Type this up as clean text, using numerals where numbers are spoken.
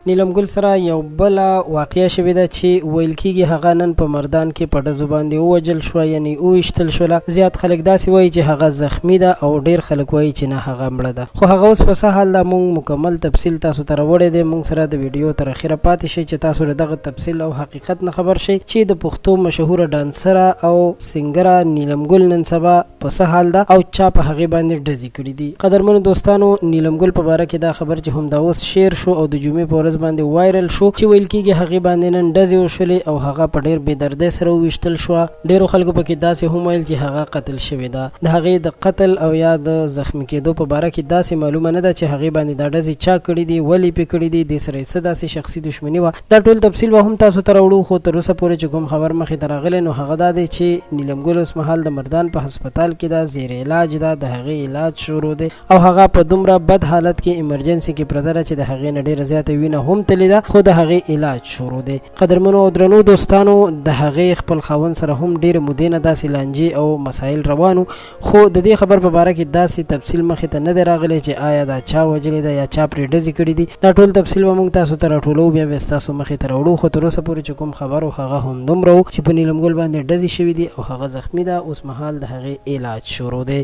نیلم ګل سره یو بل واقعیا شوې ده چې ویل کېږي هغه نن په مردان کې په ډزو باندې ووجل شوه، یعنی وویشتل شوله. زیات خلک داسې وایي چې هغه زخمی ده او ډیر خلک وایي چې نه هغه مړه ده. خو هغه اوس په څه حال ده، موږ مکمل تفصیل تاسو ته راوړی دی. موږ سره د ویډیو تر اخره پاتې شئ چې تاسو دغه تفصیل او حقیقت نه خبر شئ چې د پښتو مشهوره ډانسره او سنګره نیلم ګل نن سبا په څه حال ده او چا په هغې باندې ډزې کړي دي. قدرمنو دوستانو، نیلم ګل په باره کې دا خبر چې هم دا اوس شیر شو او د جمعې په ورځ باندې وایرل شو چې ویل کېږي هغې باندې نن ډزې وشولې او هغه په ډېر بې دردۍ سره وویشتل شوه. ډېرو خلکو پکې داسې هم ویل چې هغه قتل شوې ده. د هغې د قتل او یا د زخمي کېدو په باره کې داسې معلومه نه ده چې هغې باندې دا ډزې چا کړي دي، ولې پې کړي دي، دې سره یې څه داسې شخصي دښمني وه. دا ټول تفصیل به هم تاسو ته راوړو، خو تر اوسه پورې چې کوم خبر مخې ته راغلی نو هغه دا دی چې نیلم ګل اوس مهال د مردان په هسپتال کې ده، زیر علاج ده، د هغې علاج شروع دی او هغه په دومره بد حالت کې ایمرجنسي کې پرته ده چې د هغې نه ډېره زیاته وینه هم تللې ده، خو د هغې علاج شروع دی. قدرمنو او درنو دوستانو، د هغې خپل خاوند سره هم ډېرې مودې نه داسې لانجې او مسایل روانو، خو د دې خبر په باره کې داسې تفصیل مخې ته نه دی راغلی چې آیا دا چا وجلې ده یا چا پرې ډزې کړي دي. دا ټول تفصیل به موږ تاسو ته راټولو، بیا به ستاسو مخې ته راوړو. خو تر اوسه پورې چې کوم خبر و هغه هم دومره و چې په نیلم ګل باندې ډزې شوي دي او هغه زخمي ده. اوس مهال د هغې علاج شروع دی.